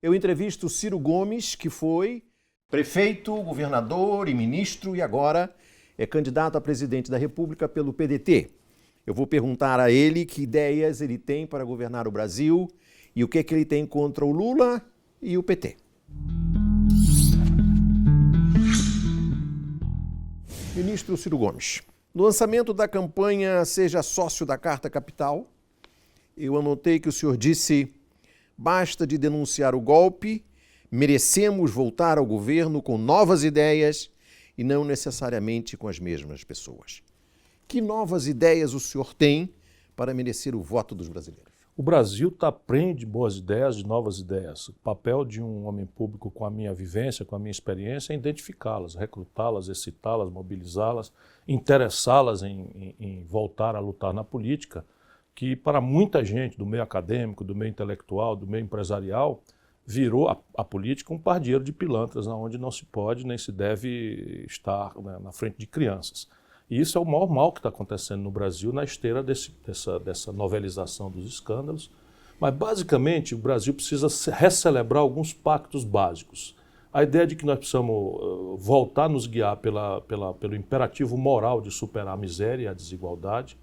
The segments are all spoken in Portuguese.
eu entrevisto Ciro Gomes, que foi prefeito, governador e ministro e agora é candidato a presidente da República pelo PDT. Eu vou perguntar a ele que ideias ele tem para governar o Brasil e o que é que ele tem contra o Lula e o PT. Ministro Ciro Gomes, no lançamento da campanha Seja Sócio da Carta Capital, eu anotei que o senhor disse: basta de denunciar o golpe, merecemos voltar ao governo com novas ideias e não necessariamente com as mesmas pessoas. Que novas ideias o senhor tem para merecer o voto dos brasileiros? O Brasil está prenhe de boas ideias, de novas ideias. O papel de um homem público com a minha vivência, com a minha experiência, é identificá-las, recrutá-las, excitá-las, mobilizá-las, interessá-las em voltar a lutar na política, que para muita gente do meio acadêmico, do meio intelectual, do meio empresarial, virou a política um pardieiro de pilantras, onde não se pode nem se deve estar, né, na frente de crianças. E isso é o maior mal que está acontecendo no Brasil na esteira dessa novelização dos escândalos. Mas, basicamente, o Brasil precisa recelebrar alguns pactos básicos. A ideia de que nós precisamos voltar a nos guiar pelo imperativo moral de superar a miséria e a desigualdade.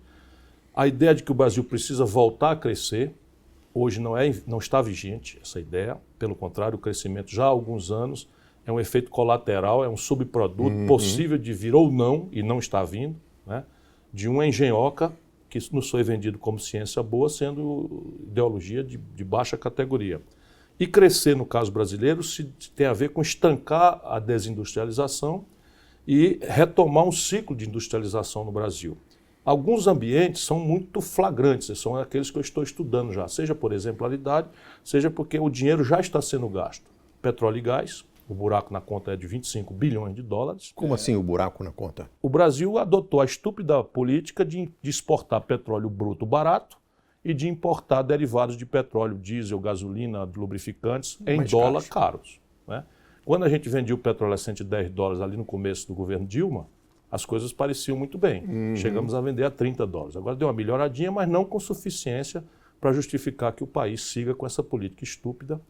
A ideia de que o Brasil precisa voltar a crescer. Hoje não está vigente essa ideia. Pelo contrário, o crescimento já há alguns anos é um efeito colateral, é um subproduto possível de vir ou não, e não está vindo, né, de uma engenhoca que nos foi vendido como ciência boa, sendo ideologia de baixa categoria. E crescer, no caso brasileiro, tem a ver com estancar a desindustrialização e retomar um ciclo de industrialização no Brasil. Alguns ambientes são muito flagrantes, são aqueles que eu estou estudando já, seja por exemplaridade, seja porque o dinheiro já está sendo gasto. Petróleo e gás. O buraco na conta é de 25 bilhões de dólares. Como assim o buraco na conta? O Brasil adotou a estúpida política de exportar petróleo bruto barato e de importar derivados de petróleo, diesel, gasolina, lubrificantes em dólar caros, né? Quando a gente vendia o petróleo a 110 dólares ali no começo do governo Dilma, as coisas pareciam muito bem. Chegamos a vender a 30 dólares. Agora deu uma melhoradinha, mas não com suficiência para justificar que o país siga com essa política estúpida,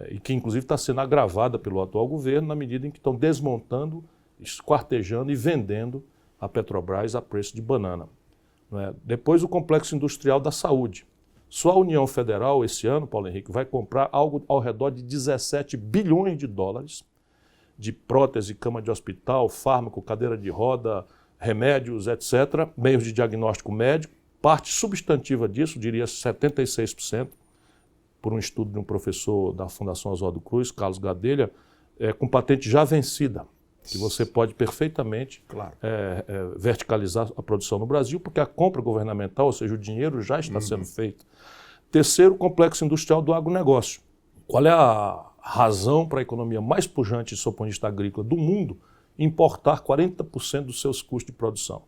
e que inclusive está sendo agravada pelo atual governo na medida em que estão desmontando, esquartejando e vendendo a Petrobras a preço de banana, não é? Depois o complexo industrial da saúde. Só a União Federal esse ano, Paulo Henrique, vai comprar algo ao redor de 17 bilhões de dólares de prótese, cama de hospital, fármaco, cadeira de roda, remédios, etc., meios de diagnóstico médico. Parte substantiva disso, diria 76%, por um estudo de um professor da Fundação Oswaldo Cruz, Carlos Gadelha, com patente já vencida, que você pode perfeitamente verticalizar a produção no Brasil, porque a compra governamental, ou seja, o dinheiro já está sendo feito. Terceiro, o complexo industrial do agronegócio. Qual é a razão para a economia mais pujante, do ponto de vista agrícola, do mundo, importar 40% dos seus custos de produção?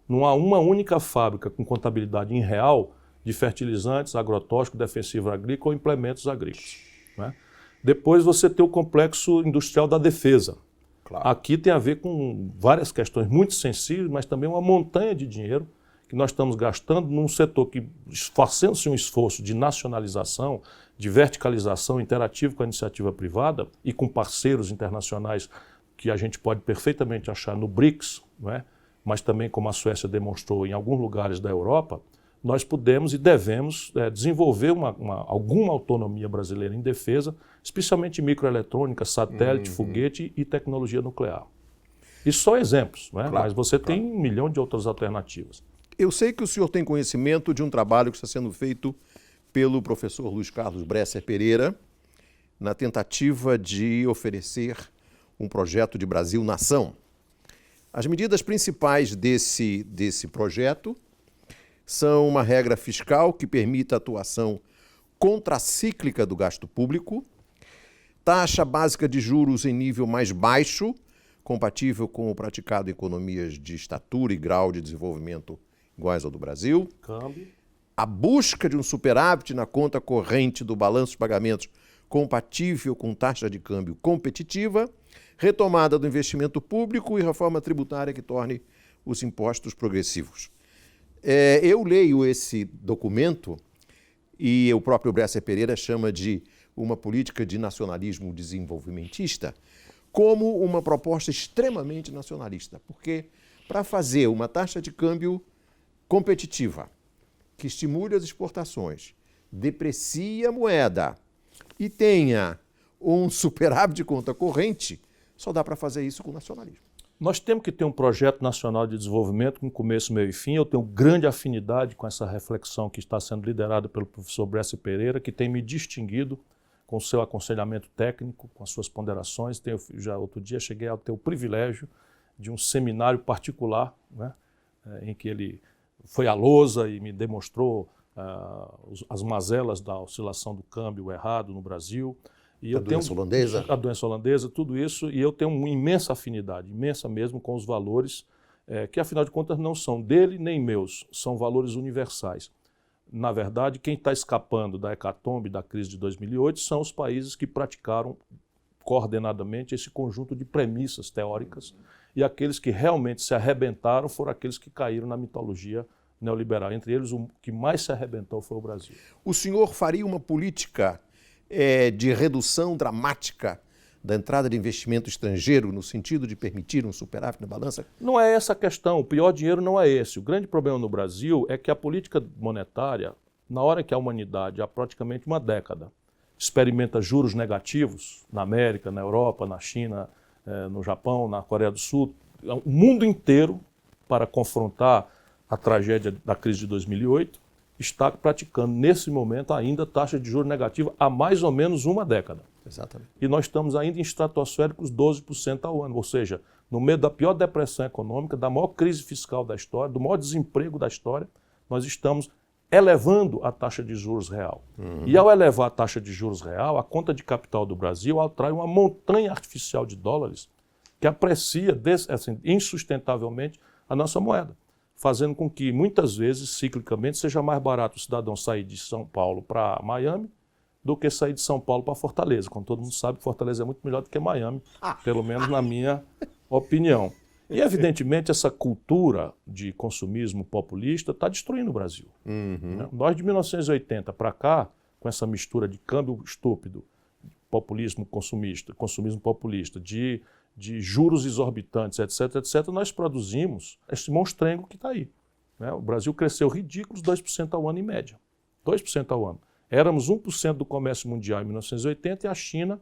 Não há uma única fábrica com contabilidade em real de fertilizantes, agrotóxicos, defensivo agrícola ou implementos agrícolas, né? Depois você tem o complexo industrial da defesa. Claro. Aqui tem a ver com várias questões muito sensíveis, mas também uma montanha de dinheiro que nós estamos gastando num setor que, fazendo-se um esforço de nacionalização, de verticalização interativo com a iniciativa privada e com parceiros internacionais que a gente pode perfeitamente achar no BRICS, não é? Mas também, como a Suécia demonstrou em alguns lugares da Europa, nós podemos e devemos desenvolver alguma autonomia brasileira em defesa, especialmente em microeletrônica, satélite, foguete e tecnologia nuclear. Isso são exemplos, não é? Claro, mas você tem 1 milhão de outras alternativas. Eu sei que o senhor tem conhecimento de um trabalho que está sendo feito pelo professor Luiz Carlos Bresser Pereira, na tentativa de oferecer um projeto de Brasil-nação. As medidas principais desse projeto são uma regra fiscal que permita a atuação contracíclica do gasto público, taxa básica de juros em nível mais baixo, compatível com o praticado em economias de estatura e grau de desenvolvimento iguais ao do Brasil, câmbio, a busca de um superávit na conta corrente do balanço de pagamentos compatível com taxa de câmbio competitiva, retomada do investimento público e reforma tributária que torne os impostos progressivos. Eu leio esse documento e o próprio Bresser Pereira chama de uma política de nacionalismo desenvolvimentista como uma proposta extremamente nacionalista, porque para fazer uma taxa de câmbio competitiva, que estimule as exportações, deprecie a moeda e tenha um superávit de conta corrente, só dá para fazer isso com nacionalismo. Nós temos que ter um projeto nacional de desenvolvimento com começo, meio e fim. Eu tenho grande afinidade com essa reflexão que está sendo liderada pelo professor Bresser Pereira, que tem me distinguido com o seu aconselhamento técnico, com as suas ponderações. Já outro dia cheguei a ter o privilégio de um seminário particular, né, em que ele foi à lousa e me demonstrou as mazelas da oscilação do câmbio errado no Brasil. E a doença holandesa. A doença holandesa, tudo isso, e eu tenho uma imensa afinidade, imensa mesmo, com os valores que, afinal de contas, não são dele nem meus, são valores universais. Na verdade, quem está escapando da hecatombe, da crise de 2008, são os países que praticaram coordenadamente esse conjunto de premissas teóricas, e aqueles que realmente se arrebentaram foram aqueles que caíram na mitologia neoliberal. Entre eles, o que mais se arrebentou foi o Brasil. O senhor faria uma política de redução dramática da entrada de investimento estrangeiro no sentido de permitir um superávit na balança? Não é essa a questão. O pior dinheiro não é esse. O grande problema no Brasil é que a política monetária, na hora que a humanidade, há praticamente uma década, experimenta juros negativos na América, na Europa, na China, no Japão, na Coreia do Sul, o mundo inteiro, para confrontar a tragédia da crise de 2008, está praticando, nesse momento, ainda taxa de juros negativa há mais ou menos uma década. Exatamente. E nós estamos ainda em estratosféricos 12% ao ano, ou seja, no meio da pior depressão econômica, da maior crise fiscal da história, do maior desemprego da história, nós estamos elevando a taxa de juros real. E ao elevar a taxa de juros real, a conta de capital do Brasil atrai uma montanha artificial de dólares que aprecia insustentavelmente a nossa moeda, fazendo com que, muitas vezes, ciclicamente, seja mais barato o cidadão sair de São Paulo para Miami do que sair de São Paulo para Fortaleza. Como todo mundo sabe, Fortaleza é muito melhor do que Miami, pelo menos na minha opinião. E, evidentemente, essa cultura de consumismo populista está destruindo o Brasil. Nós, de 1980 para cá, com essa mistura de câmbio estúpido, populismo consumista, consumismo populista, de juros exorbitantes, etc., nós produzimos esse monstrengo que está aí. Né? O Brasil cresceu ridículos 2% ao ano em média. 2% ao ano. Éramos 1% do comércio mundial em 1980 e a China,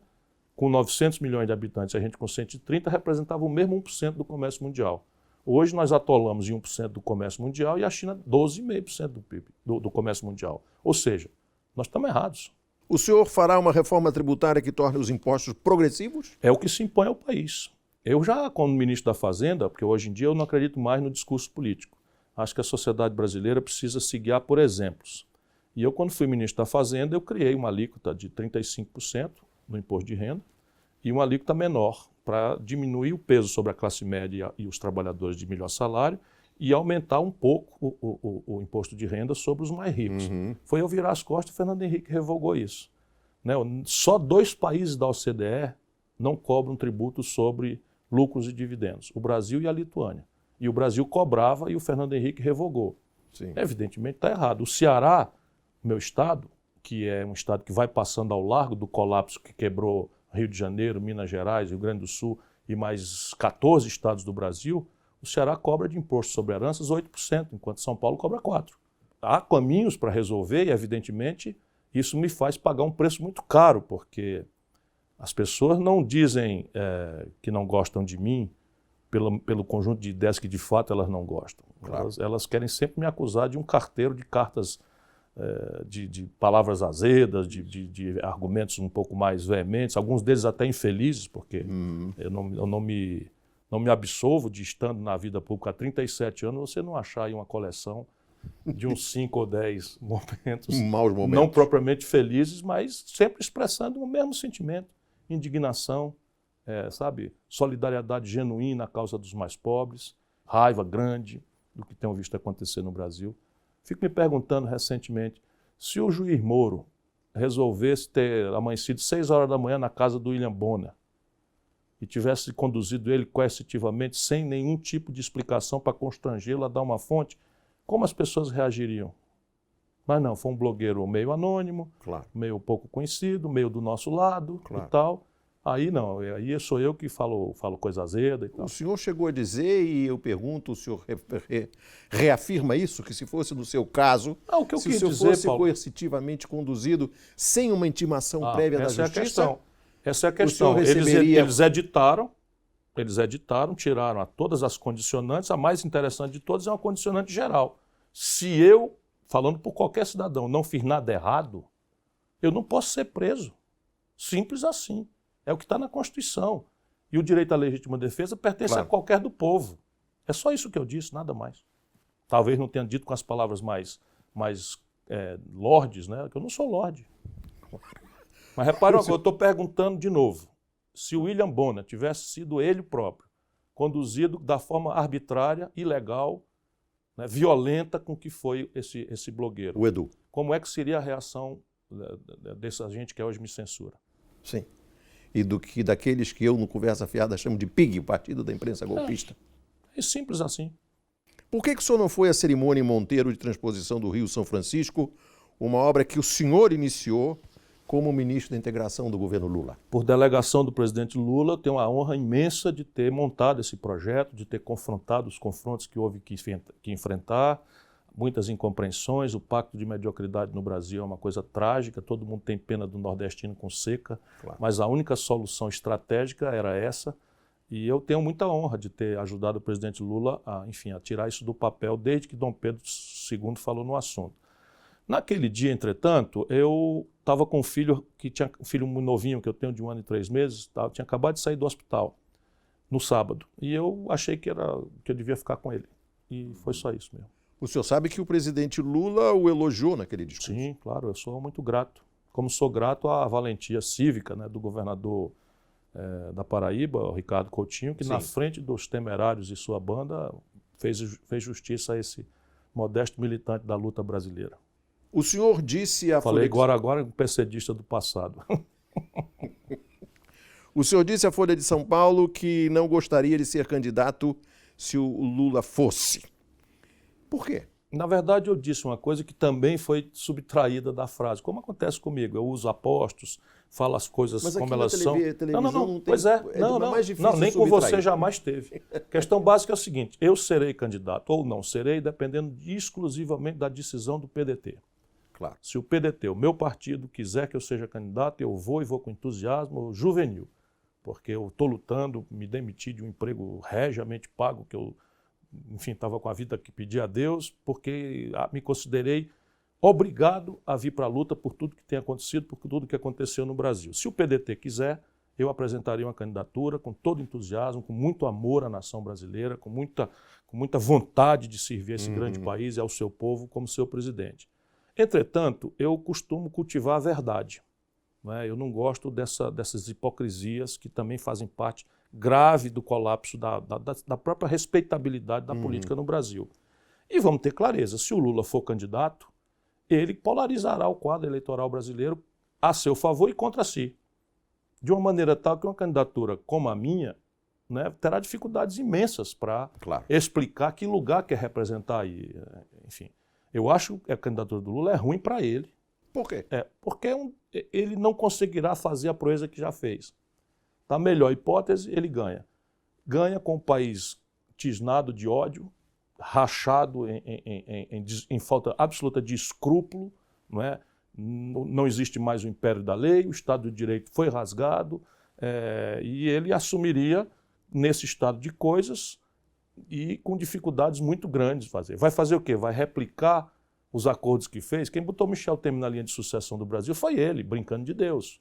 com 900 milhões de habitantes, a gente com 130, representava o mesmo 1% do comércio mundial. Hoje nós atolamos em 1% do comércio mundial e a China 12,5% do PIB, do comércio mundial. Ou seja, nós estamos errados. O senhor fará uma reforma tributária que torne os impostos progressivos? É o que se impõe ao país. Eu já, como ministro da Fazenda, porque hoje em dia eu não acredito mais no discurso político, acho que a sociedade brasileira precisa se guiar por exemplos. E eu, quando fui ministro da Fazenda, eu criei uma alíquota de 35% no imposto de renda e uma alíquota menor para diminuir o peso sobre a classe média e os trabalhadores de melhor salário e aumentar um pouco o imposto de renda sobre os mais ricos. Foi eu virar as costas e o Fernando Henrique revogou isso. Né? Só 2 países da OCDE não cobram tributo sobre lucros e dividendos, o Brasil e a Lituânia. E o Brasil cobrava e o Fernando Henrique revogou. Sim. Evidentemente está errado. O Ceará, meu estado, que é um estado que vai passando ao largo do colapso que quebrou Rio de Janeiro, Minas Gerais, Rio Grande do Sul e mais 14 estados do Brasil, o Ceará cobra de imposto sobre heranças 8%, enquanto São Paulo cobra 4%. Há caminhos para resolver e, evidentemente, isso me faz pagar um preço muito caro, porque as pessoas não dizem que não gostam de mim pelo conjunto de ideias que, de fato, elas não gostam. Claro. Elas querem sempre me acusar de um carteiro de cartas, de palavras azedas, de argumentos um pouco mais veementes, alguns deles até infelizes, porque eu não me absolvo de, estando na vida pública há 37 anos, você não achar aí uma coleção de uns 5 ou 10 momentos, Maus momentos, não propriamente felizes, mas sempre expressando o mesmo sentimento, indignação, sabe, solidariedade genuína à causa dos mais pobres, raiva grande do que tenho visto acontecer no Brasil. Fico me perguntando recentemente, se o juiz Moro resolvesse ter amanhecido 6 horas da manhã na casa do William Bonner e tivesse conduzido ele coercitivamente, sem nenhum tipo de explicação para constrangê-lo a dar uma fonte, como as pessoas reagiriam? Mas não, foi um blogueiro meio anônimo, Claro. meio pouco conhecido, meio do nosso lado Claro. e tal. Aí não, aí sou eu que falo coisa azeda e tal. O senhor chegou a dizer, e eu pergunto, o senhor reafirma isso, que se fosse no seu caso, O que eu se quis o senhor dizer, fosse Paulo, coercitivamente conduzido sem uma intimação prévia da essa é a justiça, questão. Essa é a senhor questão. receberia- Eles editaram, tiraram a todas as condicionantes. A mais interessante de todas é uma condicionante geral. Se eu, falando por qualquer cidadão, não fiz nada errado, eu não posso ser preso. Simples assim. É o que está na Constituição. E o direito à legítima defesa pertence Claro. a qualquer do povo. É só isso que eu disse, nada mais. Talvez não tenha dito com as palavras mais lordes, né? Que eu não sou lorde. Mas repara uma coisa, eu estou perguntando de novo. Se o William Bonner tivesse sido ele próprio, conduzido da forma arbitrária, ilegal, né, violenta com que foi esse blogueiro, o Edu. como é que seria a reação dessa gente que hoje me censura? Sim. E daqueles que eu, no Conversa Fiada, chamo de PIG, o Partido da Imprensa Golpista. É simples assim. Por que o senhor não foi à cerimônia em Monteiro de transposição do Rio São Francisco, uma obra que o senhor iniciou como ministro da integração do governo Lula? Por delegação do presidente Lula, eu tenho a honra imensa de ter montado esse projeto, de ter confrontado os confrontos que houve que enfrentar, muitas incompreensões. O pacto de mediocridade no Brasil é uma coisa trágica, todo mundo tem pena do nordestino com seca, Claro. mas a única solução estratégica era essa. E eu tenho muita honra de ter ajudado o presidente Lula a tirar isso do papel desde que Dom Pedro II falou no assunto. Naquele dia, entretanto, eu estava com um filho um filho muito novinho, que eu tenho de 1 ano e 3 meses, tinha acabado de sair do hospital no sábado. E eu achei que eu devia ficar com ele. E foi só isso mesmo. O senhor sabe que o presidente Lula o elogiou naquele discurso. Sim, claro, eu sou muito grato. Como sou grato à valentia cívica, né, do governador da Paraíba, o Ricardo Coutinho, que Sim. na frente dos temerários e sua banda fez justiça a esse modesto militante da luta brasileira. O senhor disse à Falei Folha agora um PCDista do passado. O senhor disse à Folha de São Paulo que não gostaria de ser candidato se o Lula fosse. Por quê? Na verdade, eu disse uma coisa que também foi subtraída da frase. Como acontece comigo, eu uso apostos, falo as coisas Mas como aqui na elas são. televisão não tem- Pois é. mais difícil Nem com subtrair. você jamais teve. A questão básica é o seguinte, eu serei candidato ou não serei, dependendo exclusivamente da decisão do PDT. Claro. Se o PDT, o meu partido, quiser que eu seja candidato, eu vou e vou com entusiasmo juvenil. Porque eu estou lutando, me demiti de um emprego regiamente pago, que eu, estava com a vida que pedi a Deus, porque me considerei obrigado a vir para a luta por tudo que tem acontecido, por tudo que aconteceu no Brasil. Se o PDT quiser, eu apresentaria uma candidatura com todo entusiasmo, com muito amor à nação brasileira, com muita vontade de servir a esse grande país e ao seu povo como seu presidente. Entretanto, eu costumo cultivar a verdade. Né? Eu não gosto dessas hipocrisias que também fazem parte grave do colapso da própria respeitabilidade da política no Brasil. E vamos ter clareza, se o Lula for candidato, ele polarizará o quadro eleitoral brasileiro a seu favor e contra si. De uma maneira tal que uma candidatura como a minha, né, terá dificuldades imensas para Claro. explicar que lugar quer representar aí. Enfim, eu acho que a candidatura do Lula é ruim para ele. Por quê? Porque ele não conseguirá fazer a proeza que já fez. Na melhor hipótese, ele ganha. Ganha com o país tisnado de ódio, rachado em falta absoluta de escrúpulo, não é? Não existe mais o império da lei, o Estado de Direito foi rasgado, e ele assumiria nesse estado de coisas e com dificuldades muito grandes de fazer. Vai fazer o quê? Vai replicar os acordos que fez? Quem botou Michel Temer na linha de sucessão do Brasil foi ele, brincando de Deus.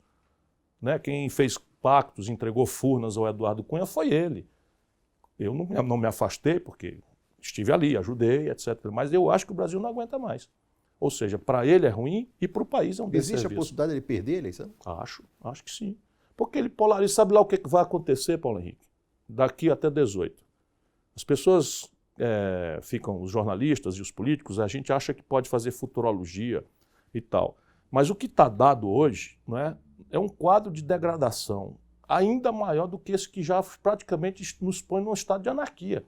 Né? Quem fez pactos, entregou Furnas ao Eduardo Cunha foi ele. Eu não me afastei porque estive ali, ajudei, etc. Mas eu acho que o Brasil não aguenta mais. Ou seja, para ele é ruim e para o país é um desserviço. Existe a possibilidade de ele perder a eleição? Acho que sim. Porque ele polariza. Sabe lá o que vai acontecer, Paulo Henrique? Daqui até 18. As pessoas ficam, os jornalistas e os políticos, a gente acha que pode fazer futurologia e tal. Mas o que está dado hoje, não é um quadro de degradação ainda maior do que esse que já praticamente nos põe num estado de anarquia.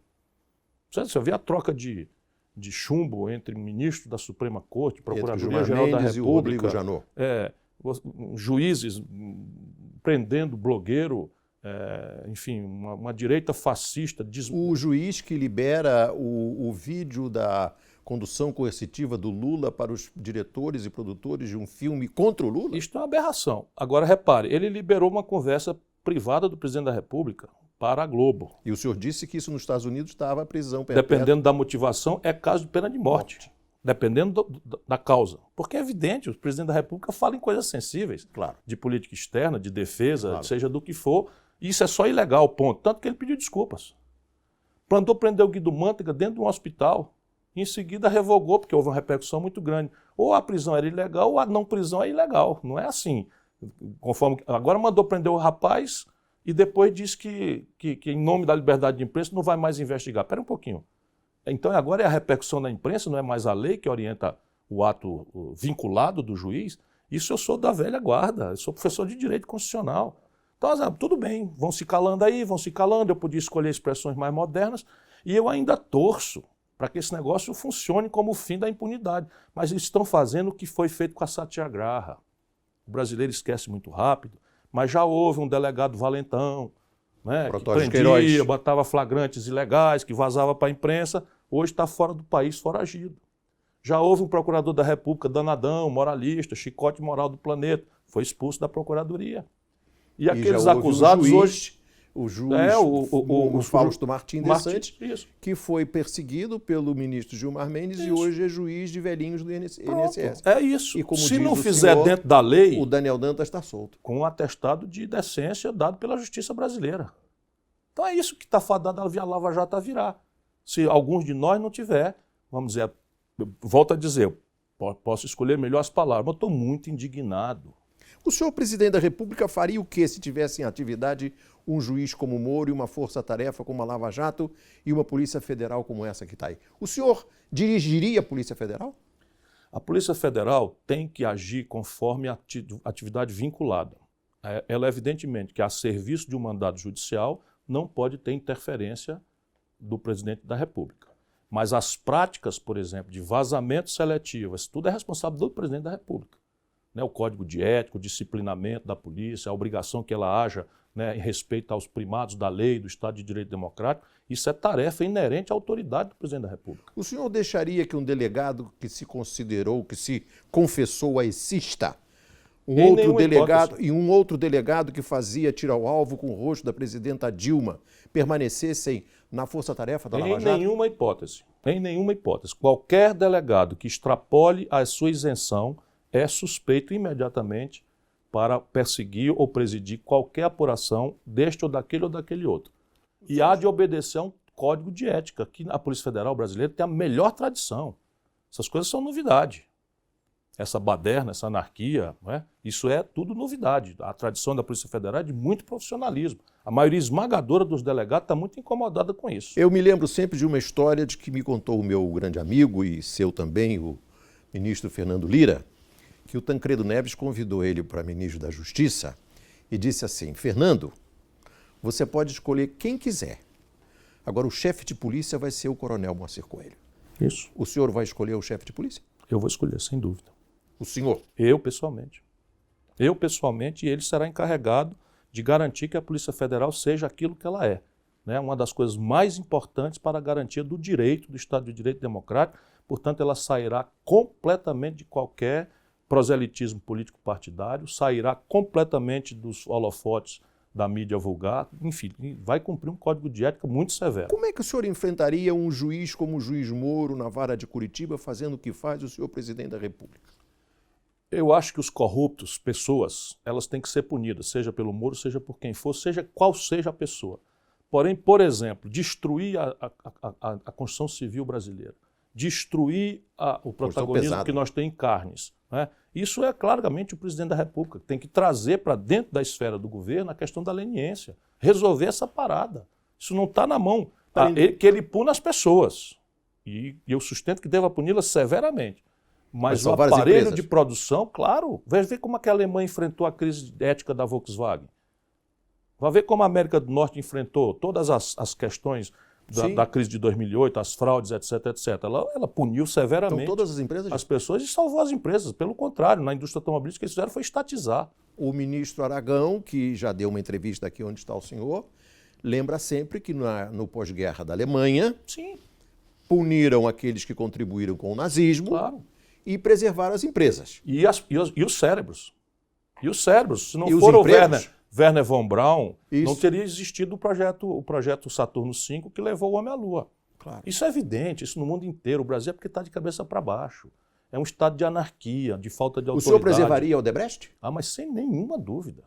Você vê a troca de de chumbo entre ministro da Suprema Corte, Procuradoria-Geral Gilmar da Mendes República, e o Rodrigo Janot. Juízes prendendo blogueiro, enfim, uma direita fascista. O juiz que libera o vídeo da condução coercitiva do Lula para os diretores e produtores de um filme contra o Lula? Isto é uma aberração. Agora, repare, ele liberou uma conversa privada do presidente da República para a Globo. E o senhor disse que isso nos Estados Unidos estava prisão perpétua. Dependendo da motivação, é caso de pena de morte. Dependendo da causa. Porque é evidente, o presidente da República fala em coisas sensíveis. Claro. De política externa, de defesa, Claro. seja do que for. Isso é só ilegal, ponto. Tanto que ele pediu desculpas. Plantou prender o Guido Mantega dentro de um hospital. Em seguida revogou, porque houve uma repercussão muito grande. Ou a prisão era ilegal, ou a não prisão é ilegal. Não é assim. Agora mandou prender o rapaz e depois disse que em nome da liberdade de imprensa não vai mais investigar. Espera um pouquinho. Então agora é a repercussão da imprensa, não é mais a lei que orienta o ato vinculado do juiz. Isso eu sou da velha guarda, eu sou professor de direito constitucional. Então, tudo bem, vão se calando aí, vão se calando, eu podia escolher expressões mais modernas e eu ainda torço para que esse negócio funcione como o fim da impunidade. Mas eles estão fazendo o que foi feito com a Satyagraha. O brasileiro esquece muito rápido, mas já houve um delegado valentão, né, que prendia, botava flagrantes ilegais, que vazava para a imprensa, hoje está fora do país, foragido. Já houve um procurador da República, danadão, moralista, chicote moral do planeta, foi expulso da procuradoria. E aqueles acusados hoje... O juiz Fausto Martim de Santos, que foi perseguido pelo ministro Gilmar Mendes e hoje é juiz de velhinhos do INSS. É isso. E como se diz não o fizer senhor, dentro da lei... O Daniel Dantas está solto. Com um atestado de decência dado pela justiça brasileira. Então é isso que está fadado a Lava Jato a virar. Se alguns de nós não tiver, vamos dizer, volto a dizer, posso escolher melhor as palavras, mas estou muito indignado. O senhor presidente da República faria o que se tivesse em atividade um juiz como o Moro e uma força-tarefa como a Lava Jato e uma Polícia Federal como essa que está aí? O senhor dirigiria a Polícia Federal? A Polícia Federal tem que agir conforme a atividade vinculada. Ela, evidentemente, que a serviço de um mandado judicial não pode ter interferência do presidente da República. Mas as práticas, por exemplo, de vazamento seletivo, isso tudo é responsável do presidente da República. O código de ética, o disciplinamento da polícia, a obrigação que ela haja, em respeito aos primados da lei, do Estado de Direito Democrático, isso é tarefa inerente à autoridade do presidente da República. O senhor deixaria que um delegado que se considerou, que se confessou aecista, um outro delegado que fazia tiro ao alvo com o rosto da presidenta Dilma, permanecessem na força-tarefa da Lava Jato? Em nenhuma hipótese. Em nenhuma hipótese. Qualquer delegado que extrapole a sua isenção é suspeito imediatamente para perseguir ou presidir qualquer apuração deste ou daquele outro. E há de obedecer a um código de ética, que a Polícia Federal brasileira tem a melhor tradição. Essas coisas são novidade. Essa baderna, essa anarquia, isso é tudo novidade. A tradição da Polícia Federal é de muito profissionalismo. A maioria esmagadora dos delegados está muito incomodada com isso. Eu me lembro sempre de uma história de que me contou o meu grande amigo e seu também, o ministro Fernando Lira, que o Tancredo Neves convidou ele para ministro da Justiça e disse assim: Fernando, você pode escolher quem quiser. Agora o chefe de polícia vai ser o coronel Moacir Coelho. Isso. O senhor vai escolher o chefe de polícia? Eu vou escolher, sem dúvida. O senhor? Eu, pessoalmente. E ele será encarregado de garantir que a Polícia Federal seja aquilo que ela é. Uma das coisas mais importantes para a garantia do direito, do Estado de Direito Democrático. Portanto, ela sairá completamente de qualquer proselitismo político-partidário, sairá completamente dos holofotes da mídia vulgar, enfim, vai cumprir um código de ética muito severo. Como é que o senhor enfrentaria um juiz como o juiz Moro na vara de Curitiba fazendo o que faz o senhor presidente da República? Eu acho que os corruptos, pessoas, elas têm que ser punidas, seja pelo Moro, seja por quem for, seja qual seja a pessoa. Porém, por exemplo, destruir a Constituição Civil brasileira, destruir o protagonismo que nós temos em carnes. Isso é claramente o presidente da República, que tem que trazer para dentro da esfera do governo a questão da leniência, resolver essa parada. Isso não está na mão, que ele puna as pessoas. E eu sustento que deva puni-las severamente. Mas o aparelho de produção, claro, vai ver como a Alemanha enfrentou a crise ética da Volkswagen. Vai ver como a América do Norte enfrentou todas as questões da crise de 2008, as fraudes, etc, etc. Ela puniu severamente Então todas as empresas... as pessoas e salvou as empresas. Pelo contrário, na indústria automobilística, o que eles fizeram foi estatizar. O ministro Aragão, que já deu uma entrevista aqui onde está o senhor, lembra sempre que no pós-guerra da Alemanha, Sim, puniram aqueles que contribuíram com o nazismo claro. e preservaram as empresas. E os cérebros. E os cérebros. Se não E os for o empregos? Werner von Braun, Isso. não teria existido o projeto Saturno V que levou o homem à Lua. Claro. Isso é evidente, isso no mundo inteiro. O Brasil é porque está de cabeça para baixo. É um estado de anarquia, de falta de O autoridade. senhor preservaria a Odebrecht? Ah, mas sem nenhuma dúvida.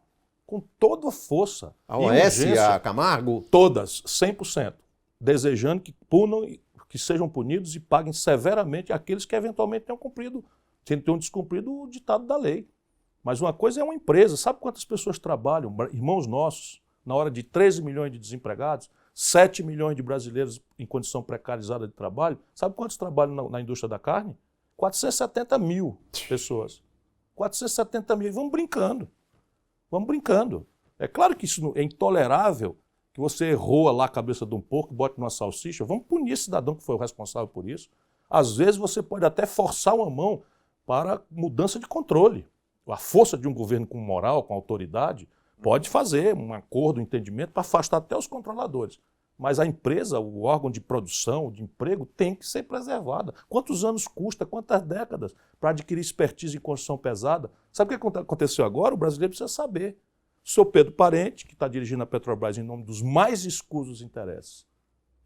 Com toda a força. A e OAS, urgência. a Camargo? Todas, 100%. Desejando que punam, que sejam punidos e paguem severamente aqueles que eventualmente tenham descumprido o ditado da lei. Mas uma coisa é uma empresa. Sabe quantas pessoas trabalham, irmãos nossos, na hora de 13 milhões de desempregados, 7 milhões de brasileiros em condição precarizada de trabalho? Sabe quantos trabalham na indústria da carne? 470 mil pessoas. 470 mil. Vamos brincando. Vamos brincando. É claro que isso é intolerável, que você errou lá a cabeça de um porco, bote numa salsicha. Vamos punir esse cidadão que foi o responsável por isso. Às vezes você pode até forçar uma mão para mudança de controle. A força de um governo com moral, com autoridade, pode fazer um acordo, um entendimento para afastar até os controladores. Mas a empresa, o órgão de produção, de emprego, tem que ser preservada. Quantos anos custa, quantas décadas para adquirir expertise em construção pesada? Sabe o que aconteceu agora? O brasileiro precisa saber. O senhor Pedro Parente, que está dirigindo a Petrobras em nome dos mais escusos interesses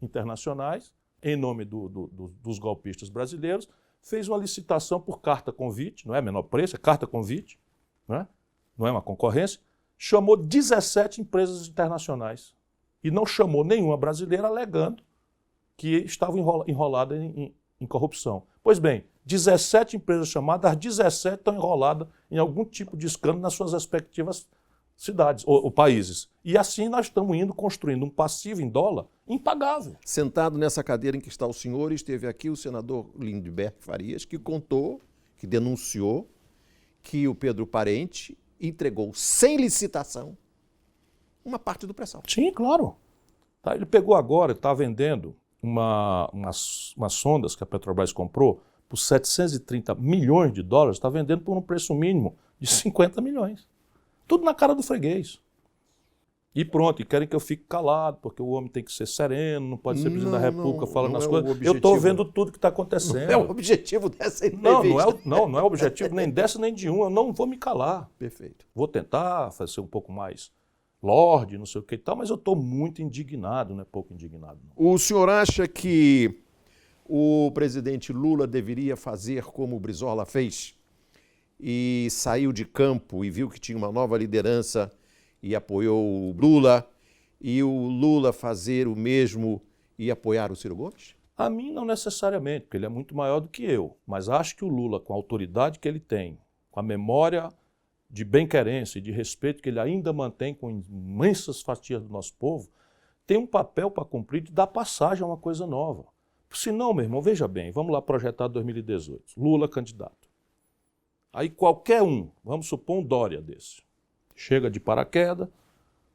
internacionais, em nome dos golpistas brasileiros, fez uma licitação por carta convite, não é menor preço, é carta convite, não é uma concorrência, chamou 17 empresas internacionais e não chamou nenhuma brasileira alegando que estava enrolada em corrupção. Pois bem, 17 empresas chamadas, as 17 estão enroladas em algum tipo de escândalo nas suas respectivas cidades ou países. E assim nós estamos indo construindo um passivo em dólar impagável. Sentado nessa cadeira em que está o senhor, esteve aqui o senador Lindbergh Farias, que contou, que denunciou que o Pedro Parente entregou sem licitação uma parte do pré-sal. Sim, claro. Tá, ele pegou agora, está vendendo umas sondas que a Petrobras comprou por 730 milhões de dólares, está vendendo por um preço mínimo de 50 milhões. Tudo na cara do freguês. E pronto, e querem que eu fique calado, porque o homem tem que ser sereno, não pode ser presidente da República falando as coisas. Eu estou vendo tudo que está acontecendo. Não é o objetivo dessa entrevista. Não é o objetivo nem dessa nem de um. Eu não vou me calar. Perfeito. Vou tentar fazer um pouco mais lorde, não sei o que e tal, mas eu estou muito indignado, não é pouco indignado. Não. O senhor acha que o presidente Lula deveria fazer como o Brizola fez e saiu de campo e viu que tinha uma nova liderança e apoiou o Lula, e o Lula fazer o mesmo e apoiar o Ciro Gomes? A mim não necessariamente, porque ele é muito maior do que eu, mas acho que o Lula, com a autoridade que ele tem, com a memória de bem-querência e de respeito que ele ainda mantém com imensas fatias do nosso povo, tem um papel para cumprir de dar passagem a uma coisa nova. Se não, meu irmão, veja bem, vamos lá projetar 2018, Lula candidato. Aí qualquer um, vamos supor um Dória desse, chega de paraquedas,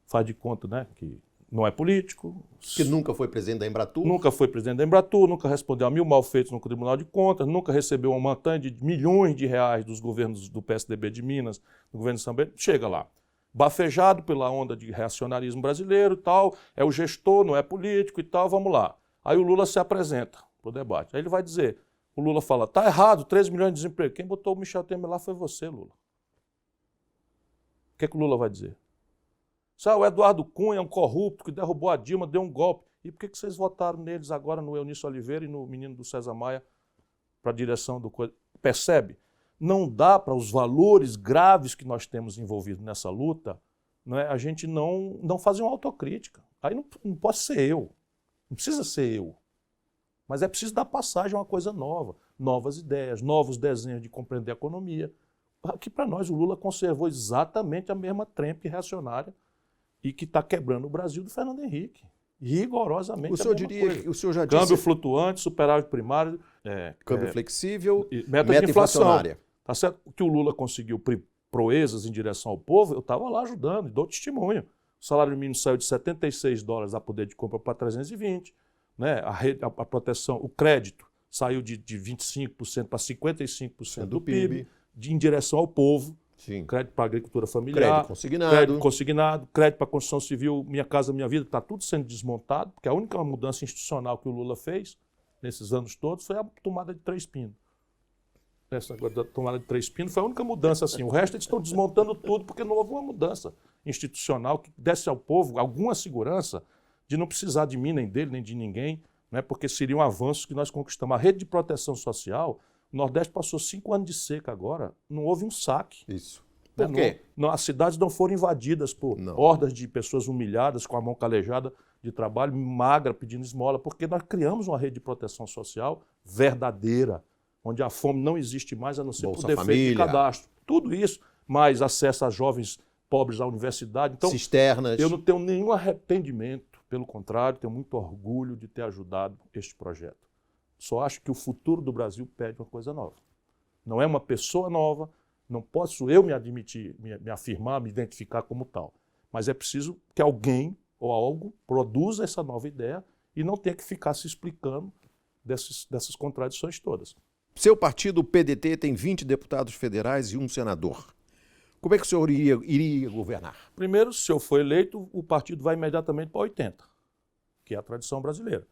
faz de conta, né, que não é político. Que nunca foi presidente da Embratur. Nunca foi presidente da Embratur, nunca respondeu a 1000 malfeitos no Tribunal de Contas, nunca recebeu uma montanha de milhões de reais dos governos do PSDB de Minas, do governo de São Bento. Chega lá, bafejado pela onda de reacionarismo brasileiro e tal, é o gestor, não é político e tal, vamos lá. Aí o Lula se apresenta para o debate. Aí ele vai dizer, o Lula fala, tá errado, 13 milhões de desemprego. Quem botou o Michel Temer lá foi você, Lula. O que o Lula vai dizer? O Eduardo Cunha é um corrupto que derrubou a Dilma, deu um golpe. E por que vocês votaram neles agora no Eunício Oliveira e no menino do César Maia para a direção do... Percebe? Não dá para os valores graves que nós temos envolvidos nessa luta, não é, a gente não fazer uma autocrítica. Aí não pode ser eu, não precisa ser eu. Mas é preciso dar passagem a uma coisa nova, novas ideias, novos desenhos de compreender a economia. Que para nós o Lula conservou exatamente a mesma trempe reacionária e que está quebrando o Brasil do Fernando Henrique. Rigorosamente o senhor diria coisa. Que o senhor já disse... Câmbio flutuante, superávit primário... câmbio flexível, meta de inflacionária. Tá certo? O que o Lula conseguiu proezas em direção ao povo, eu estava lá ajudando, e dou testemunho. O salário mínimo saiu de 76 dólares a poder de compra para 320. né? A proteção, o crédito saiu de 25% para 55% do PIB, em direção ao povo. Sim. Crédito para a agricultura familiar, crédito consignado, crédito para a construção civil, Minha Casa Minha Vida, está tudo sendo desmontado, porque a única mudança institucional que o Lula fez nesses anos todos foi a tomada de Três Pinos. Essa da tomada de Três Pinos foi a única mudança assim. O resto eles estão desmontando tudo porque não houve uma mudança institucional que desse ao povo alguma segurança de não precisar de mim, nem dele, nem de ninguém, né, porque seriam avanços que nós conquistamos. A rede de proteção social, o Nordeste passou 5 anos de seca agora, não houve um saque. Isso. Por quê? As cidades não foram invadidas por hordas de pessoas humilhadas, com a mão calejada de trabalho, magra, pedindo esmola, porque nós criamos uma rede de proteção social verdadeira, onde a fome não existe mais, a não ser por defeito de cadastro. Tudo isso, mais acesso a jovens pobres à universidade. Então, cisternas. Eu não tenho nenhum arrependimento, pelo contrário, tenho muito orgulho de ter ajudado este projeto. Só acho que o futuro do Brasil pede uma coisa nova. Não é uma pessoa nova, não posso eu me admitir, me afirmar, me identificar como tal. Mas é preciso que alguém ou algo produza essa nova ideia e não tenha que ficar se explicando dessas contradições todas. Seu partido, o PDT, tem 20 deputados federais e um senador. Como é que o senhor iria governar? Primeiro, se eu for eleito, o partido vai imediatamente para 80, que é a tradição brasileira.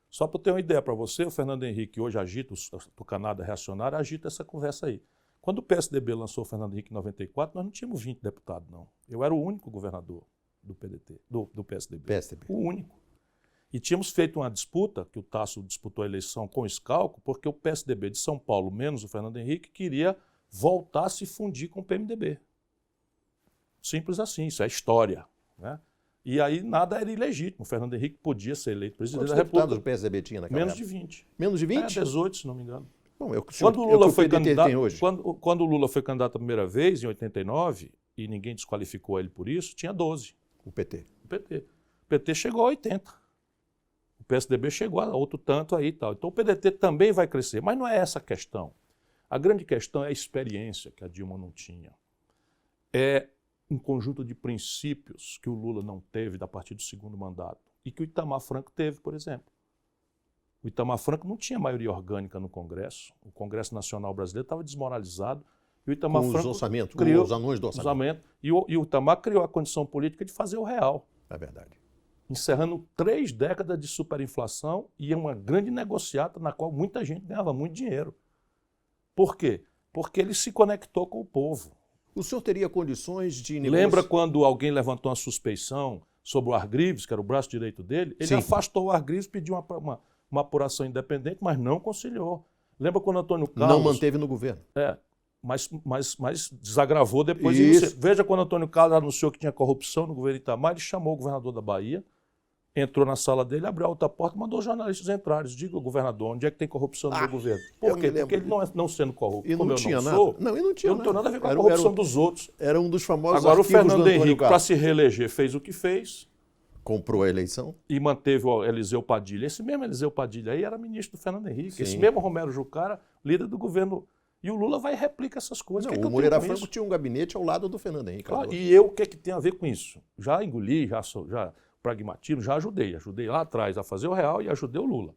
Só para eu ter uma ideia para você, o Fernando Henrique hoje agita, o Tucanada reacionário agita essa conversa aí. Quando o PSDB lançou o Fernando Henrique em 94, nós não tínhamos 20 deputados, não. Eu era o único governador do PDT, do PSDB. O único. E tínhamos feito uma disputa, que o Tasso disputou a eleição com escalco, porque o PSDB de São Paulo, menos o Fernando Henrique, queria voltar a se fundir com o PMDB. Simples assim, isso é história, né? E aí nada era ilegítimo. O Fernando Henrique podia ser eleito presidente da República. Quantos deputados do PSDB tinha naquela época? Menos de 20. Menos de 20? 18, se não me engano. Bom, quando o Lula foi candidato, quando o Lula foi candidato a primeira vez, em 89, e ninguém desqualificou ele por isso, tinha 12. O PT. O PT chegou a 80. O PSDB chegou a outro tanto aí e tal. Então o PDT também vai crescer. Mas não é essa a questão. A grande questão é a experiência que a Dilma não tinha. É um conjunto de princípios que o Lula não teve a partir do segundo mandato e que o Itamar Franco teve, por exemplo. O Itamar Franco não tinha maioria orgânica no Congresso. O Congresso Nacional Brasileiro estava desmoralizado. E o Itamar com Franco os orçamentos, criou os anões do orçamento. E o Itamar criou a condição política de fazer o real. É verdade. Encerrando 3 décadas de superinflação e uma grande negociata na qual muita gente ganhava muito dinheiro. Por quê? Porque ele se conectou com o povo. O senhor teria condições de negociar? Lembra quando alguém levantou uma suspeição sobre o Argrives, que era o braço direito dele? Ele afastou o Argrives, pediu uma apuração independente, mas não conciliou. Lembra quando Antônio Carlos... Não manteve no governo. Mas desagravou depois. Veja quando Antônio Carlos anunciou que tinha corrupção no governo Itamar, ele chamou o governador da Bahia, entrou na sala dele, abriu a outra porta e mandou os jornalistas entrarem. Diga ao governador, onde é que tem corrupção no meu governo? Por quê? Porque ele não sendo corrupto, como eu não sou, eu não tenho nada a ver com a corrupção dos outros. Era um dos famosos Agora o Fernando Henrique, para se reeleger, fez o que fez. Comprou a eleição. E manteve o Eliseu Padilha. Esse mesmo Eliseu Padilha aí era ministro do Fernando Henrique. Sim. Esse mesmo Romero Jucá, líder do governo. E o Lula vai e replica essas coisas. Não, o Moreira Franco tinha um gabinete ao lado do Fernando Henrique. Claro, e eu, o que é que tem a ver com isso? Já engoli, já pragmatismo, já ajudei. Ajudei lá atrás a fazer o real e ajudei o Lula.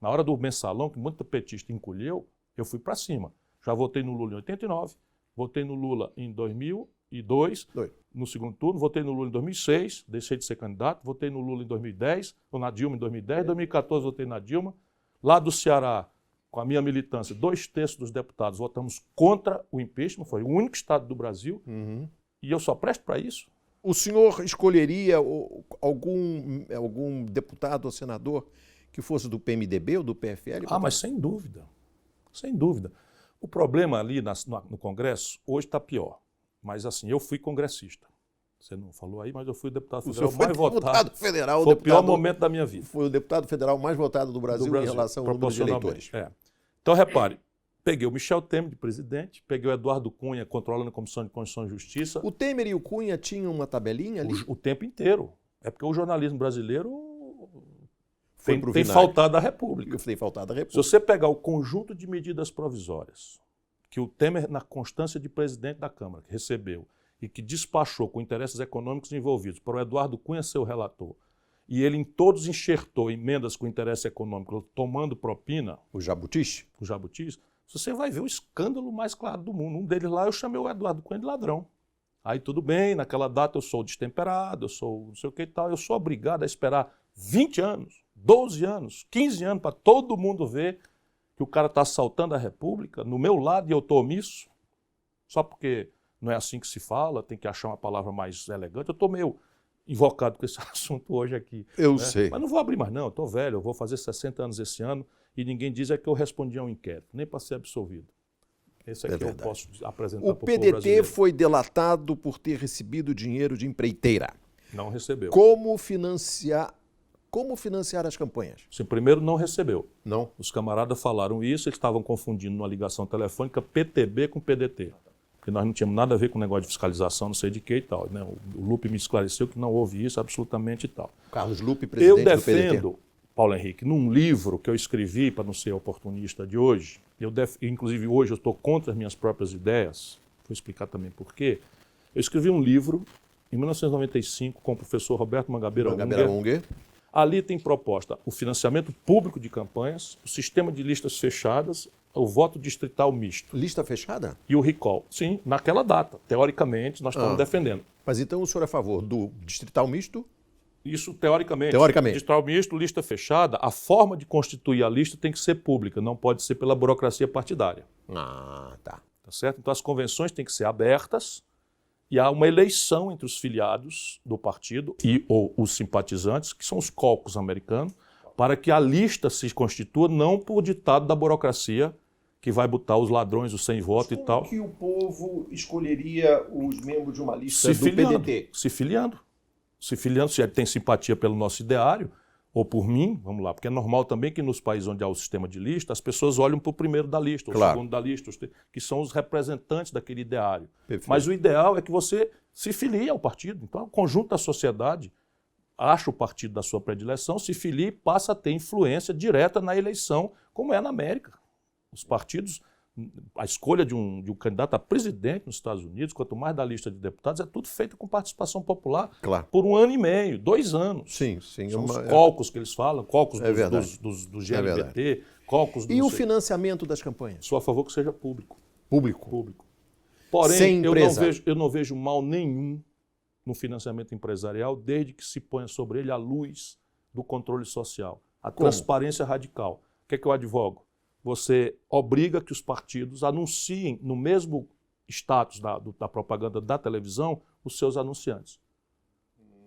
Na hora do mensalão, que muito petista encolheu, eu fui para cima. Já votei no Lula em 89, votei no Lula em 2002, no segundo turno, votei no Lula em 2006, deixei de ser candidato, votei no Lula em 2010, ou na Dilma em 2010, 2014 votei na Dilma. Lá do Ceará, com a minha militância, 2/3 dos deputados votamos contra o impeachment, foi o único estado do Brasil, e eu só presto para isso. O senhor escolheria algum deputado ou senador que fosse do PMDB ou do PFL? Mas sem dúvida. Sem dúvida. O problema ali no Congresso hoje está pior. Mas assim, eu fui congressista. Você não falou aí, mas eu fui o deputado federal mais votado. Foi o pior momento da minha vida. Foi o deputado federal mais votado do Brasil em relação ao número de eleitores. Então, repare, peguei o Michel Temer de presidente, peguei o Eduardo Cunha controlando a Comissão de Constituição e Justiça. O Temer e o Cunha tinham uma tabelinha ali? O tempo inteiro. É porque o jornalismo brasileiro tem faltado à República. Tem faltado à República. Se você pegar o conjunto de medidas provisórias que o Temer, na constância de presidente da Câmara, que recebeu e que despachou com interesses econômicos envolvidos para o Eduardo Cunha ser o relator, e ele em todos enxertou emendas com interesse econômico, tomando propina, O jabutis? o jabutis, você vai ver o escândalo mais claro do mundo. Um deles lá eu chamei o Eduardo Cunha de ladrão. Aí tudo bem, naquela data eu sou destemperado, eu sou não sei o que e tal, eu sou obrigado a esperar 20 anos, 12 anos, 15 anos para todo mundo ver que o cara está assaltando a República, no meu lado, e eu estou omisso, só porque não é assim que se fala, tem que achar uma palavra mais elegante. Eu estou meio invocado com esse assunto hoje aqui. Eu sei. Mas não vou abrir mais não, eu estou velho, eu vou fazer 60 anos esse ano e ninguém diz é que eu respondi a um inquérito, nem para ser absolvido. Esse aqui eu posso apresentar para o povo PDT brasileiro. foi delatado por ter recebido dinheiro de empreiteira. Não recebeu. Como financiar as campanhas? Sim, primeiro não recebeu. Não. Os camaradas falaram isso, eles estavam confundindo numa ligação telefônica PTB com PDT. Porque nós não tínhamos nada a ver com o negócio de fiscalização, não sei de que e tal. Né? O Lupe me esclareceu que não houve isso absolutamente e tal. Carlos Lupe, presidente Eu do PDT. defendo, Paulo Henrique, num livro que eu escrevi, para não ser oportunista de hoje, inclusive hoje eu estou contra as minhas próprias ideias, vou explicar também por quê. Eu escrevi um livro em 1995 com o professor Roberto Mangabeira Unger. Ali tem proposta o financiamento público de campanhas, o sistema de listas fechadas, o voto distrital misto. Lista fechada? E o recall. Sim, naquela data. Teoricamente, nós estamos defendendo. Mas então o senhor é a favor do distrital misto? Isso teoricamente. Teoricamente. Distrital misto, lista fechada, a forma de constituir a lista tem que ser pública, não pode ser pela burocracia partidária. Ah, tá. Tá certo? Então as convenções têm que ser abertas e há uma eleição entre os filiados do partido ou os simpatizantes, que são os caucus americanos, para que a lista se constitua não por ditado da burocracia que vai botar os ladrões, os sem voto e tal. Como que o povo escolheria os membros de uma lista Se do filiando, PDT? se filiando. Se filiando, se ele tem simpatia pelo nosso ideário, ou por mim, vamos lá, porque é normal também que nos países onde há o sistema de lista, as pessoas olham para o primeiro da lista, ou o segundo da lista, que são os representantes daquele ideário. Perfeito. Mas o ideal é que você se filie ao partido. Então, o conjunto da sociedade acha o partido da sua predileção, se filie e passa a ter influência direta na eleição, como é na América. Os partidos, a escolha de um candidato a presidente nos Estados Unidos, quanto mais da lista de deputados, é tudo feito com participação popular por 1 ano e meio, 2 anos. Sim, sim. São os caucus que eles falam, caucus do GLBT, É caucus do... E o financiamento das campanhas? Sou a favor que seja público. Público. Porém, Sem eu não vejo mal nenhum no financiamento empresarial, desde que se ponha sobre ele a luz do controle social, a transparência radical. O que é que eu advogo? Você obriga que os partidos anunciem no mesmo status da propaganda da televisão os seus anunciantes.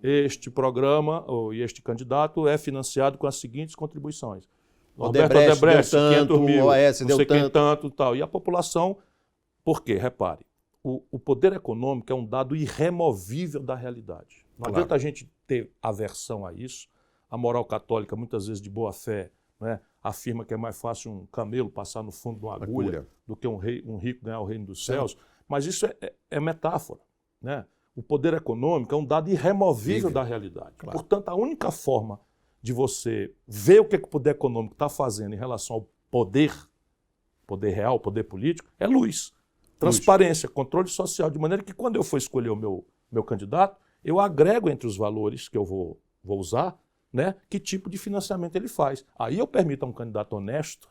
Este programa e este candidato é financiado com as seguintes contribuições. Odebrecht, 500 mil, OAS não deu sei quem tanto. tanto tal. E a população, por quê? Repare, o poder econômico é um dado irremovível da realidade. Não adianta a gente ter aversão a isso. A moral católica, muitas vezes de boa fé, né, afirma que é mais fácil um camelo passar no fundo de uma agulha do que um rico ganhar o reino dos céus. Mas isso é metáfora. Né? O poder econômico é um dado irremovível da realidade. Portanto, a única forma de você ver o que o poder econômico está fazendo em relação ao poder real, poder político, é luz. Transparência, controle social, de maneira que quando eu for escolher o meu candidato, eu agrego entre os valores que eu vou usar, né, que tipo de financiamento ele faz. Aí eu permito a um candidato honesto,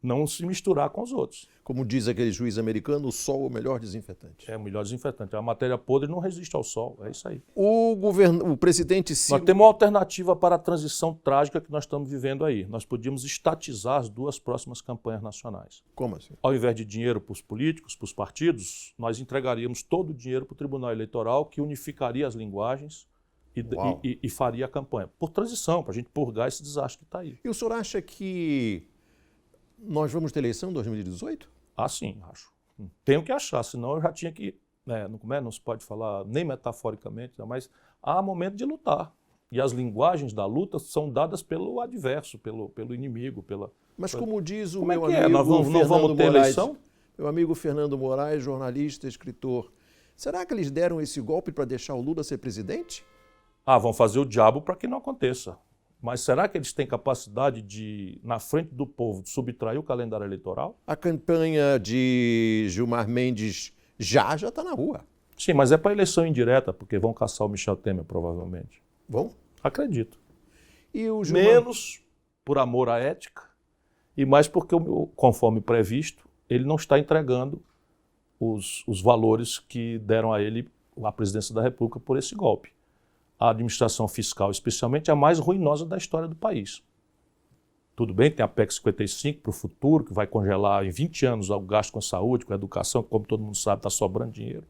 não se misturar com os outros. Como diz aquele juiz americano, o sol é o melhor desinfetante. É o melhor desinfetante. A matéria podre não resiste ao sol, é isso aí. O presidente Ciro... Nós temos uma alternativa para a transição trágica que nós estamos vivendo aí. Nós podíamos estatizar as 2 próximas campanhas nacionais. Como assim? Ao invés de dinheiro para os políticos, para os partidos, nós entregaríamos todo o dinheiro para o Tribunal Eleitoral, que unificaria as linguagens e faria a campanha. Por transição, para a gente purgar esse desastre que está aí. E o senhor acha que nós vamos ter eleição em 2018? Ah, sim, acho. Tenho que achar, senão eu já tinha que... não se pode falar nem metaforicamente, mas há momento de lutar. E as linguagens da luta são dadas pelo adverso, pelo inimigo. Mas como diz o Como meu é que amigo Nós vamos ter eleição? Meu amigo Fernando Moraes, jornalista, escritor, será que eles deram esse golpe para deixar o Lula ser presidente? Vão fazer o diabo para que não aconteça. Mas será que eles têm capacidade de, na frente do povo, de subtrair o calendário eleitoral? A campanha de Gilmar Mendes já está na rua. Sim, mas é para eleição indireta, porque vão caçar o Michel Temer, provavelmente. Vão? Acredito. E o Gilmar... Menos por amor à ética e mais porque, conforme previsto, ele não está entregando os valores que deram a ele a presidência da República por esse golpe. A administração fiscal, especialmente, é a mais ruinosa da história do país. Tudo bem, tem a PEC 55 para o futuro, que vai congelar em 20 anos o gasto com a saúde, com a educação, que, como todo mundo sabe, está sobrando dinheiro.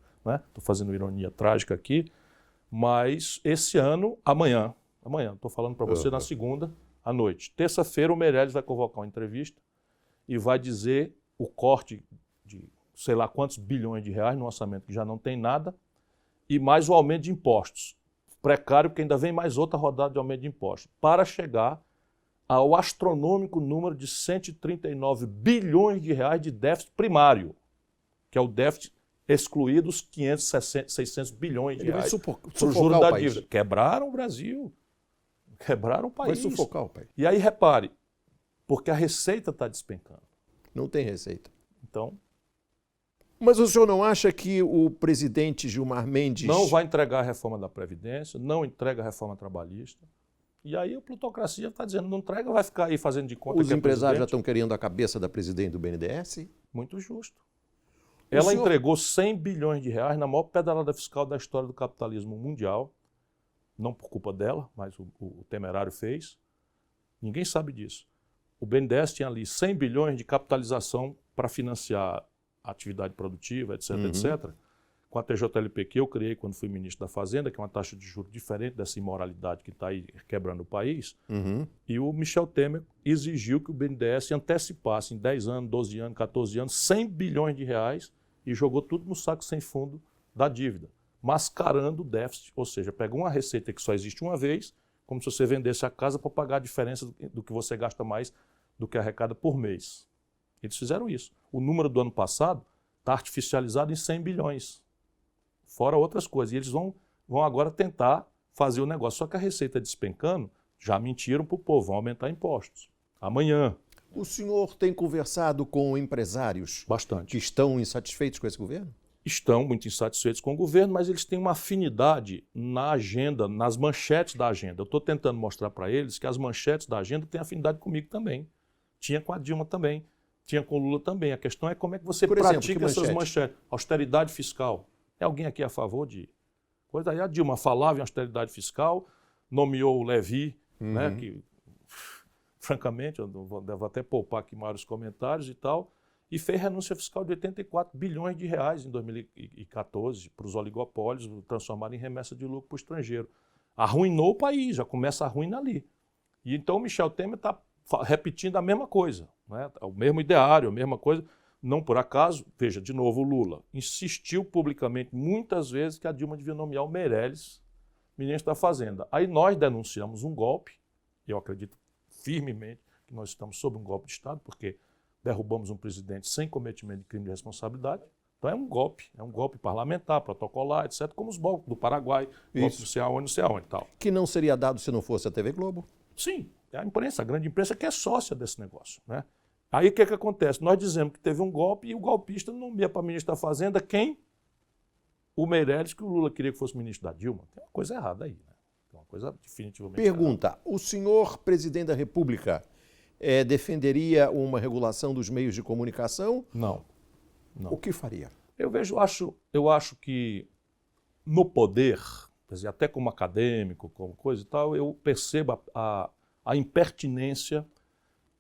Estou fazendo ironia trágica aqui. Mas esse ano, amanhã, estou falando para você na segunda à noite. Terça-feira, o Meirelles vai convocar uma entrevista e vai dizer o corte de sei lá quantos bilhões de reais no orçamento, que já não tem nada, e mais o aumento de impostos. Precário, porque ainda vem mais outra rodada de aumento de impostos, para chegar ao astronômico número de 139 bilhões de reais de déficit primário, que é o déficit excluído os 600 bilhões de reais sufocar juro da o país. dívida. Quebraram o Brasil, quebraram o país. Vai sufocar o país. E aí, repare, porque a receita está despencando. Não tem receita. Então, mas o senhor não acha que o presidente Gilmar Mendes... não vai entregar a reforma da Previdência, não entrega a reforma trabalhista. E aí a plutocracia está dizendo, não entrega, vai ficar aí fazendo de conta Os que é empresários já presidente. estão querendo a cabeça da presidente do BNDES? Muito justo. Ela entregou 100 bilhões de reais na maior pedalada fiscal da história do capitalismo mundial. Não por culpa dela, mas o temerário fez. Ninguém sabe disso. O BNDES tinha ali 100 bilhões de capitalização para financiar a atividade produtiva, etc, etc. Com a TJLP que eu criei quando fui ministro da Fazenda, que é uma taxa de juros diferente dessa imoralidade que está aí quebrando o país. E o Michel Temer exigiu que o BNDES antecipasse em 10 anos, 12 anos, 14 anos, 100 bilhões de reais e jogou tudo no saco sem fundo da dívida, mascarando o déficit. Ou seja, pegou uma receita que só existe uma vez, como se você vendesse a casa para pagar a diferença do que você gasta mais do que arrecada por mês. Eles fizeram isso. O número do ano passado está artificializado em 100 bilhões, fora outras coisas. E eles vão agora tentar fazer o negócio. Só que a receita despencando, já mentiram para o povo, vão aumentar impostos. Amanhã. O senhor tem conversado com empresários Bastante. que estão insatisfeitos com esse governo? Estão muito insatisfeitos com o governo, mas eles têm uma afinidade na agenda, nas manchetes da agenda. Eu estou tentando mostrar para eles que as manchetes da agenda têm afinidade comigo também. Tinha com a Dilma também, tinha com o Lula também. A questão é como é que você pratica essas manchetes. Austeridade fiscal. É alguém aqui a favor de... Coisa aí, a Dilma falava em austeridade fiscal, nomeou o Levi, né, que, francamente, eu devo até poupar aqui maiores comentários e tal, e fez renúncia fiscal de 84 bilhões de reais em 2014 para os oligopólios, transformaram em remessa de lucro para o estrangeiro. Arruinou o país, já começa a ruína ali. E então o Michel Temer está repetindo a mesma coisa, né? O mesmo ideário, a mesma coisa. Não por acaso, veja, de novo o Lula insistiu publicamente muitas vezes que a Dilma devia nomear o Meirelles ministro da Fazenda. Aí nós denunciamos um golpe, eu acredito firmemente que nós estamos sob um golpe de Estado, porque derrubamos um presidente sem cometimento de crime de responsabilidade. Então é um golpe parlamentar, protocolar, etc., como os golpes do Paraguai, golpes não sei aonde e tal. Que não seria dado se não fosse a TV Globo? Sim, é a imprensa, a grande imprensa que é sócia desse negócio, né? Aí o que acontece? Nós dizemos que teve um golpe e o golpista nomeia para ministro da Fazenda quem? O Meirelles, que o Lula queria que fosse ministro da Dilma. Tem uma coisa errada aí, né? Tem uma coisa definitivamente Pergunta, errada. o senhor presidente da República defenderia uma regulação dos meios de comunicação? Não. O que faria? Eu acho que no poder, quer dizer, até como acadêmico, como coisa e tal, eu percebo a impertinência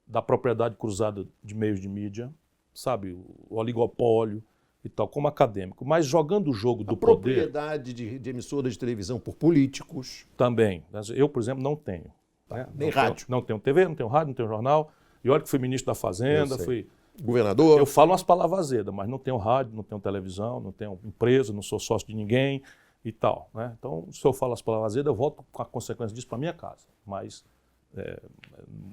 da propriedade cruzada de meios de mídia, sabe, o oligopólio e tal, como acadêmico. Mas jogando o jogo do poder... propriedade de emissoras de televisão por políticos. Também. Eu, por exemplo, não tenho. Né? Nem rádio. Não tenho TV, não tenho rádio, não tenho jornal. E olha que fui ministro da Fazenda, fui... Governador. Eu falo umas palavras azedas, mas não tenho rádio, não tenho televisão, não tenho empresa, não sou sócio de ninguém e tal. Né? Então, se eu falo as palavras azedas, eu volto com a consequência disso para minha casa. Mas...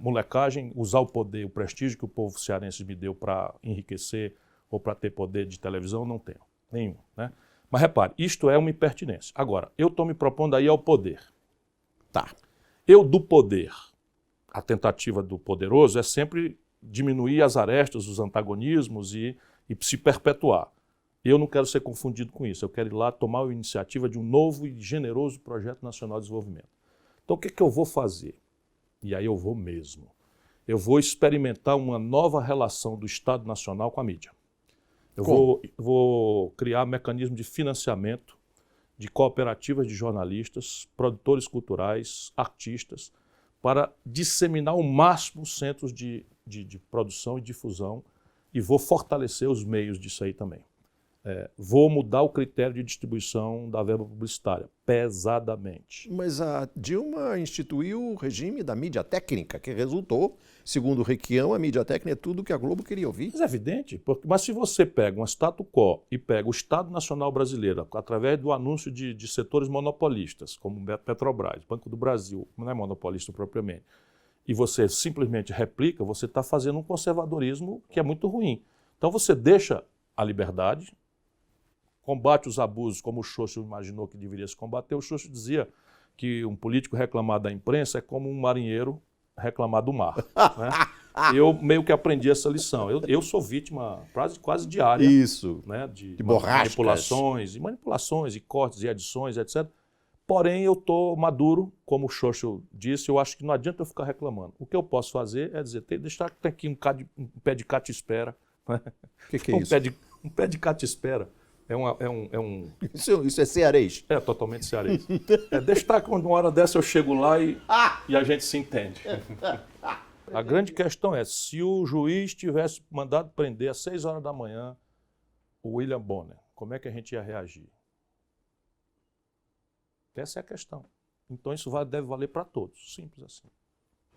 molecagem, usar o poder, o prestígio que o povo cearense me deu para enriquecer ou para ter poder de televisão, não tenho, nenhum. Né? Mas repare, isto é uma impertinência. Agora, eu estou me propondo aí ao poder. Tá. Eu do poder, a tentativa do poderoso é sempre diminuir as arestas, os antagonismos e se perpetuar. Eu não quero ser confundido com isso, eu quero ir lá tomar a iniciativa de um novo e generoso projeto nacional de desenvolvimento. Então, o que eu vou fazer? E aí eu vou mesmo. Eu vou experimentar uma nova relação do Estado Nacional com a mídia. Eu vou criar mecanismo de financiamento de cooperativas de jornalistas, produtores culturais, artistas, para disseminar ao máximo os centros de produção e difusão, e vou fortalecer os meios disso aí também. Vou mudar o critério de distribuição da verba publicitária, pesadamente. Mas a Dilma instituiu o regime da mídia técnica, que resultou, segundo o Requião, a mídia técnica é tudo que a Globo queria ouvir. Mas é evidente, mas se você pega um status quo e pega o Estado Nacional Brasileiro, através do anúncio de setores monopolistas, como Petrobras, Banco do Brasil, não é monopolista propriamente, e você simplesmente replica, você está fazendo um conservadorismo que é muito ruim. Então você deixa a liberdade, combate os abusos como o Xoxo imaginou que deveria se combater. O Xoxo dizia que um político reclamar da imprensa é como um marinheiro reclamar do mar. Né? Eu meio que aprendi essa lição. Eu sou vítima quase diária. Isso. Né, de manipulações e cortes e edições, etc. Porém, eu estou maduro, como o Xoxo disse, eu acho que não adianta eu ficar reclamando. O que eu posso fazer é dizer, deixar que tem aqui um pé de cate-espera. Né? O que é isso? Um pé de cate-espera. Isso é cearês? É totalmente cearês. Deixa que uma hora dessa eu chego lá e a gente se entende. A grande questão é, se o juiz tivesse mandado prender às 6 horas da manhã o William Bonner, como é que a gente ia reagir? Essa é a questão. Então isso deve valer para todos, simples assim.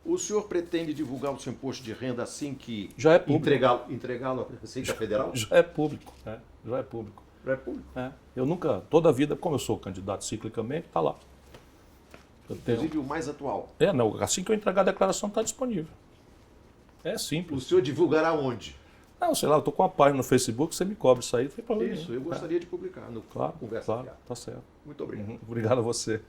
O senhor pretende divulgar o seu imposto de renda assim que já é público. entregá-lo à Receita Federal? Já é público. Já é público. Eu nunca, toda a vida, como eu sou candidato ciclicamente, está lá. Inclusive o mais atual. Não, assim que eu entregar a declaração está disponível. É simples. O senhor divulgará onde? Não, sei lá, eu estou com uma página no Facebook, você me cobre isso aí, não tem problema. Isso, eu gostaria de publicar no Claro, Conversa. tá certo. Muito obrigado. Obrigado a você.